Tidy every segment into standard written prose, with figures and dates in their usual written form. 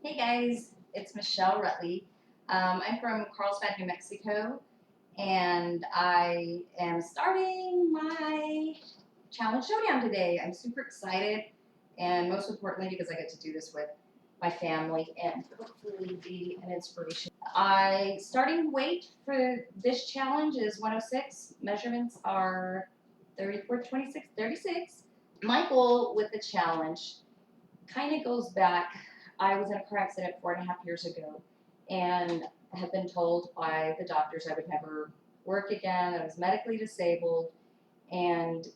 Hey guys, it's Michelle Rutley. I'm from Carlsbad, New Mexico, and I am starting my challenge showdown today. I'm super excited, and most importantly, because I get to do this with my family and hopefully be an inspiration. I starting weight for this challenge is 106. Measurements are 34, 26, 36. My goal with the challenge kind of goes back. I was in a car accident 4.5 years ago and had been told by the doctors I would never work again, that I was medically disabled, and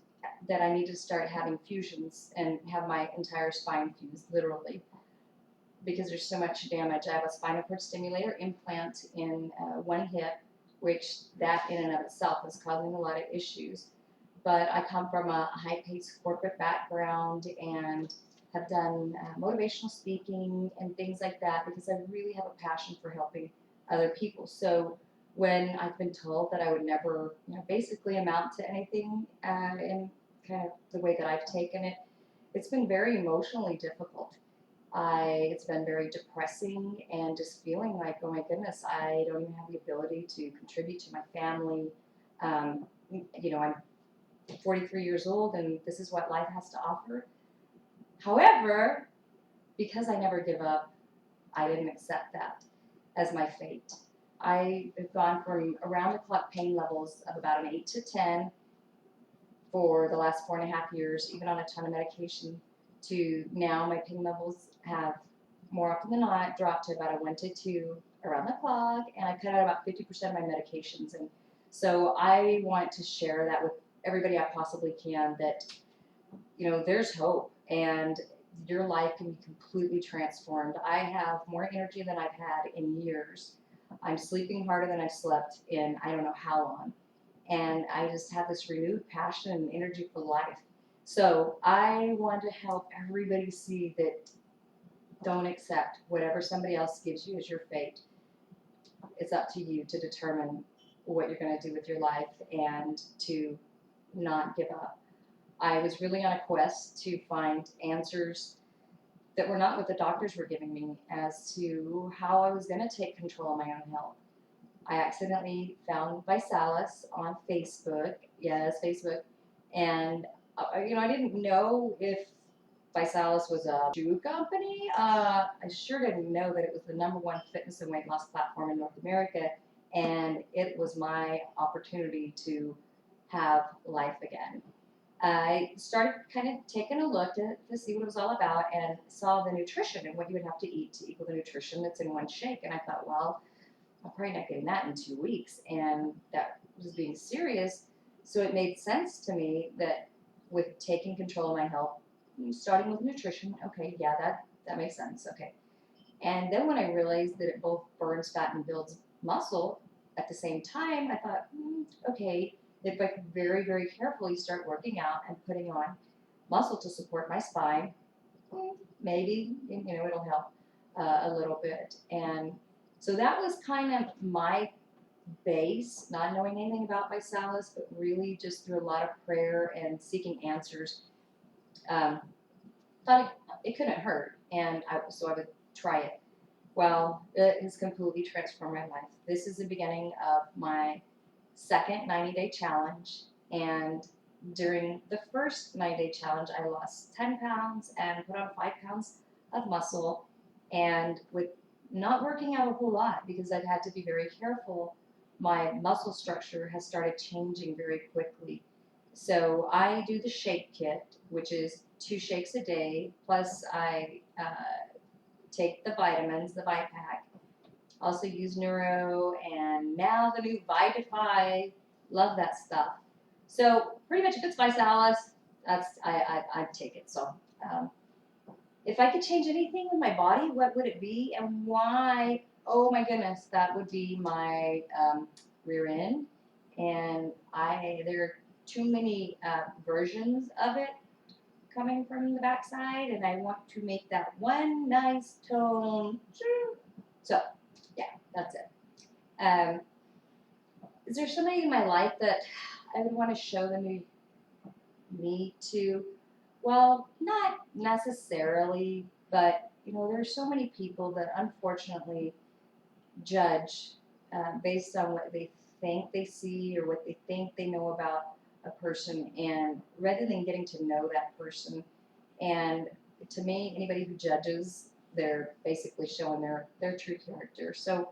that I needed to start having fusions and have my entire spine fused, literally, because there's so much damage. I have a spinal cord stimulator implant in one hip, which that in and of itself is causing a lot of issues. But I come from a high-paced corporate background and have done motivational speaking and things like that because I really have a passion for helping other people. So when I've been told that I would never, basically amount to anything in kind of the way that I've taken it, it's been very emotionally difficult. It's been very depressing and just feeling like, oh my goodness, I don't even have the ability to contribute to my family. I'm 43 years old and this is what life has to offer. However, because I never give up, I didn't accept that as my fate. I have gone from around the clock pain levels of about an 8 to 10 for the last 4.5 years, even on a ton of medication, to now my pain levels have more often than not dropped to about a 1 to 2 around the clock, and I cut out about 50% of my medications. And so I want to share that with everybody I possibly can, that there's hope and your life can be completely transformed. I have more energy than I've had in years. I'm sleeping harder than I've slept in I don't know how long. And I just have this renewed passion and energy for life. So I want to help everybody see that don't accept whatever somebody else gives you as your fate. It's up to you to determine what you're going to do with your life and to not give up. I was really on a quest to find answers that were not what the doctors were giving me as to how I was going to take control of my own health. I accidentally found Visalis on Facebook. Yes, Facebook. And, I didn't know if Visalis was a shoe company. I sure didn't know that it was the #1 fitness and weight loss platform in North America. And it was my opportunity to have life again. I started kind of taking a look to see what it was all about and saw the nutrition and what you would have to eat to equal the nutrition that's in one shake. And I thought, well, I'm probably not getting that in 2 weeks. And that was being serious. So it made sense to me that with taking control of my health, starting with nutrition, okay, yeah, that makes sense. Okay. And then when I realized that it both burns fat and builds muscle at the same time, I thought, okay, if I could very, very carefully start working out and putting on muscle to support my spine, maybe, it'll help a little bit. And so that was kind of my base, not knowing anything about Visalis, but really just through a lot of prayer and seeking answers. Um, Thought it couldn't hurt, and so I would try it. Well, it has completely transformed my life. This is the beginning of my second 90-day challenge, and during the first 90-day challenge, I lost 10 pounds and put on 5 pounds of muscle. And with not working out a whole lot because I've had to be very careful, my muscle structure has started changing very quickly. So I do the shake kit, which is 2 shakes a day, plus I take the vitamins, the Vipack. Also use Neuro, and now the new Vitify. Love that stuff. So pretty much if it's Visalis, I take it. So um, if I could change anything with my body, what would it be and why? Oh my goodness, that would be my rear end. And there are too many versions of it coming from the backside, and I want to make that one nice tone. So, yeah, that's it. Um, is there somebody in my life that I would want to show the new me to? Well, not necessarily, but there's so many people that unfortunately judge based on what they think they see or what they think they know about a person, and rather than getting to know that person. And to me, anybody who judges, they're basically showing their true character. So,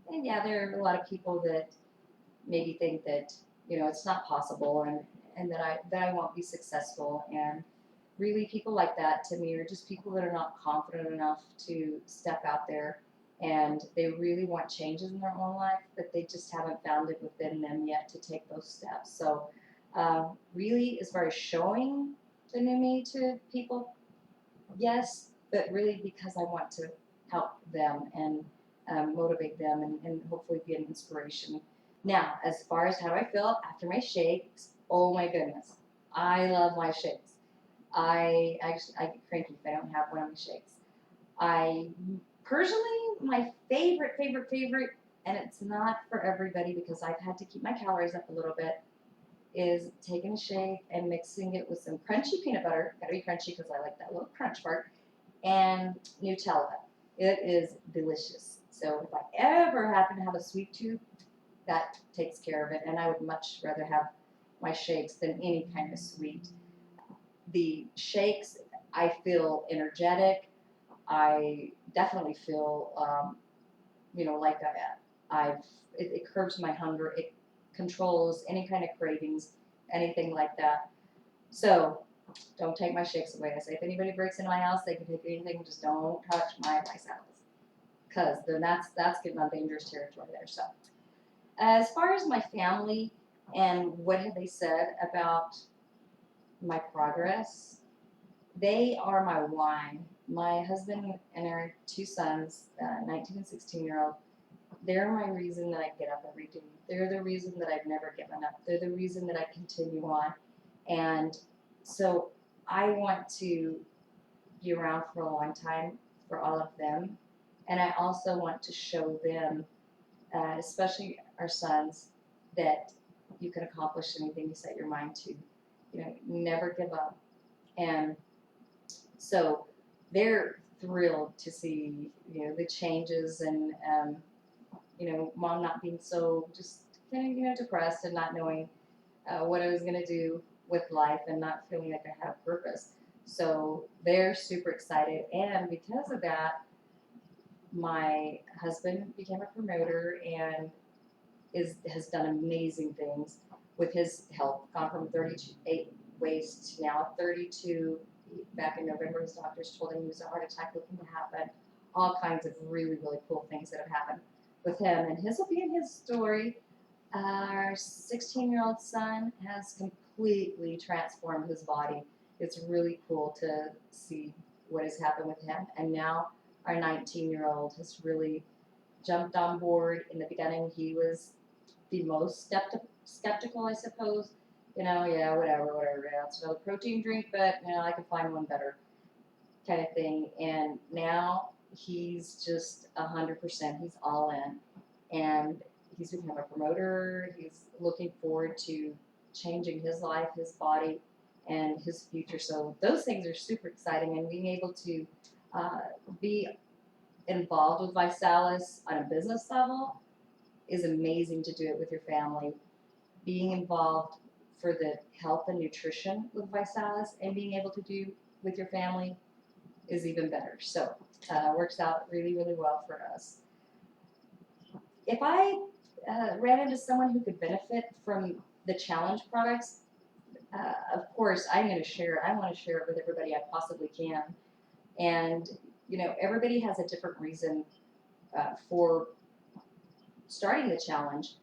and yeah, there are a lot of people that maybe think that it's not possible, and that I won't be successful. And really, people like that to me are just people that are not confident enough to step out there, and they really want changes in their own life, but they just haven't found it within them yet to take those steps. So, really, as far as showing the new me to people, yes, but really because I want to help them and motivate them, and hopefully be an inspiration. Now, as far as how do I feel after my shakes, oh my goodness, I love my shakes. I get cranky if I don't have one of my shakes. I personally, my favorite, and it's not for everybody because I've had to keep my calories up a little bit, is taking a shake and mixing it with some crunchy peanut butter. Gotta be crunchy because I like that little crunch part, and Nutella. It is delicious. So if I ever happen to have a sweet tooth, that takes care of it, and I would much rather have my shakes than any kind of sweet. The shakes, I feel energetic. I definitely feel, like it curbs my hunger. It controls any kind of cravings, anything like that. So don't take my shakes away. I say if anybody breaks into my house, they can take anything, just don't touch my rice salads, because then that's getting on dangerous territory there. So as far as my family and what have they said about my progress, they are my why. My husband and our two sons, 19 and 16-year-old, they're my reason that I get up every day. They're the reason that I've never given up. They're the reason that I continue on. And so I want to be around for a long time for all of them. And I also want to show them, especially our sons, that you can accomplish anything you set your mind to. Never give up. And so they're thrilled to see, the changes, and, mom not being so just kind of, depressed and not knowing what I was going to do with life and not feeling like I have purpose. So they're super excited. And because of that, my husband became a promoter and has done amazing things with his health, gone from 38 waist to now 32. Back in November, his doctors told him he was a heart attack looking to happen. All kinds of really, really cool things that have happened with him. And his will be in his story. Our 16-year-old son has completely transformed his body. It's really cool to see what has happened with him. And now our 19-year-old has really jumped on board. In the beginning, he was the most skeptical, I suppose. Yeah, whatever. Yeah, it's another protein drink, but I can find one better, kind of thing. And now he's just 100%. He's all in, and he's become a promoter. He's looking forward to changing his life, his body, and his future. So those things are super exciting, and being able to be involved with Visalis on a business level is amazing. To do it with your family, being involved for the health and nutrition with Visalis, and being able to do with your family is even better. So works out really, really well for us. If I ran into someone who could benefit from the challenge products, of course I'm going to share it. I want to share it with everybody I possibly can. And everybody has a different reason for starting the challenge.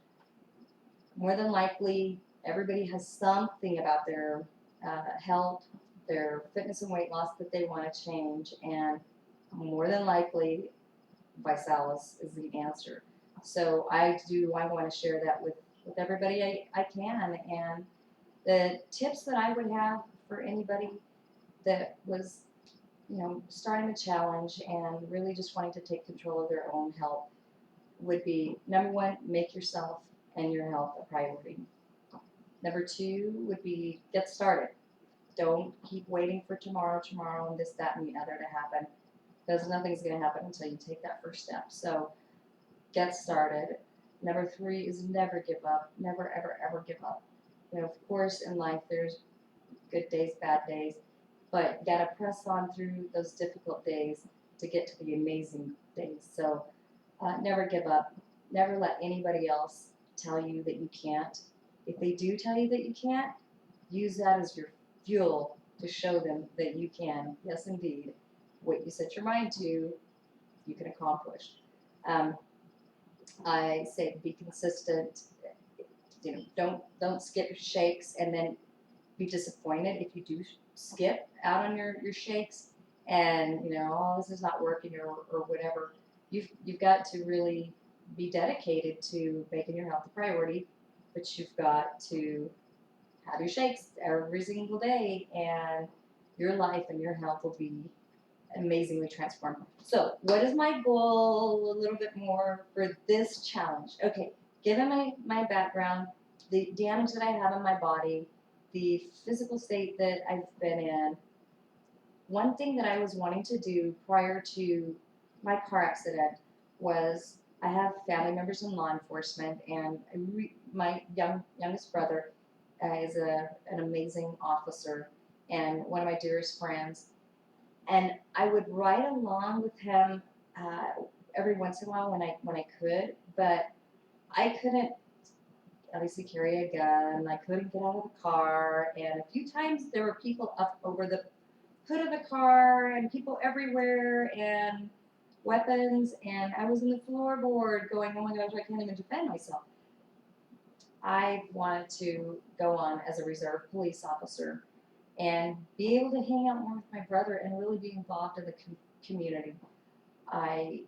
More than likely, everybody has something about their health, their fitness and weight loss that they want to change, and more than likely, Visalis is the answer. So I want to share that with everybody I can. And the tips that I would have for anybody that was, starting a challenge and really just wanting to take control of their own health would be, number one, make yourself and your health a priority. Number two would be get started. Don't keep waiting for tomorrow, and this, that, and the other to happen. because nothing's going to happen until you take that first step. So get started. Number 3 is never give up. Never, ever, ever give up. You know, of course, in life there's good days, bad days, but you gotta press on through those difficult days to get to the amazing days. So never give up. Never let anybody else tell you that you can't. If they do tell you that you can't, use that as your fuel to show them that you can. Yes, indeed. What you set your mind to, you can accomplish. I say be consistent. You know, don't skip shakes and then be disappointed if you do skip out on your shakes and you know, oh, this is not working or whatever. You've got to really be dedicated to making your health a priority, but you've got to have your shakes every single day, and your life and your health will be amazingly transformed. So, what is my goal a little bit more for this challenge? Okay, given my background, the damage that I have in my body, the physical state that I've been in, one thing that I was wanting to do prior to my car accident was I have family members in law enforcement, and my youngest brother is an amazing officer and one of my dearest friends. And I would ride along with him every once in a while when I could, but I couldn't obviously carry a gun. I couldn't get out of the car, and a few times there were people up over the hood of the car, and people everywhere, and weapons, and I was in the floorboard going, oh my gosh, I can't even defend myself. I wanted to go on as a reserve police officer and be able to hang out more with my brother and really be involved in the community. I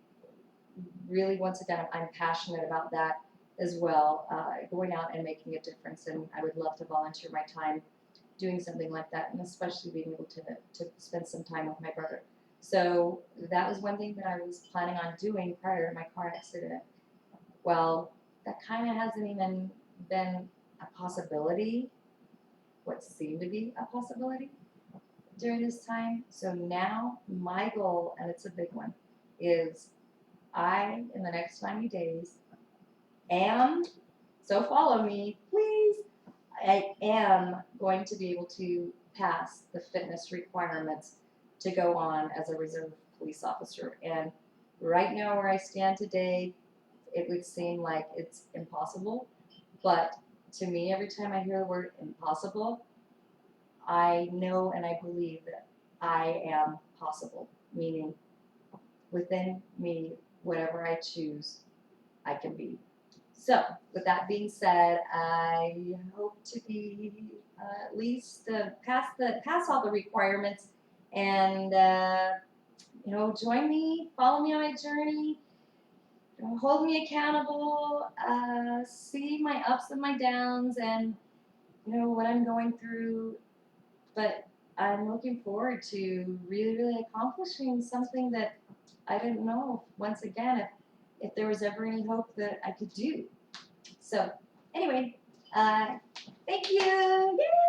really, once again, I'm passionate about that as well, going out and making a difference, and I would love to volunteer my time doing something like that, and especially being able to spend some time with my brother. So that was one thing that I was planning on doing prior to my car accident. Well, that kind of hasn't even been a possibility, what seemed to be a possibility during this time. So now my goal, and it's a big one, is I, in the next 90 days, am, so follow me, please, I am going to be able to pass the fitness requirements to go on as a reserve police officer. And right now, where I stand today, it would seem like it's impossible. But to me, every time I hear the word impossible, I know and I believe that I am possible, meaning within me, whatever I choose, I can be. So, with that being said, I hope to be at least pass all the requirements, and you know, join me, follow me on my journey, hold me accountable, see my ups and my downs, and you know what I'm going through. But I'm looking forward to really, really accomplishing something that I didn't know. Once again, if there was ever any hope that I could do. So, anyway, thank you. Yay!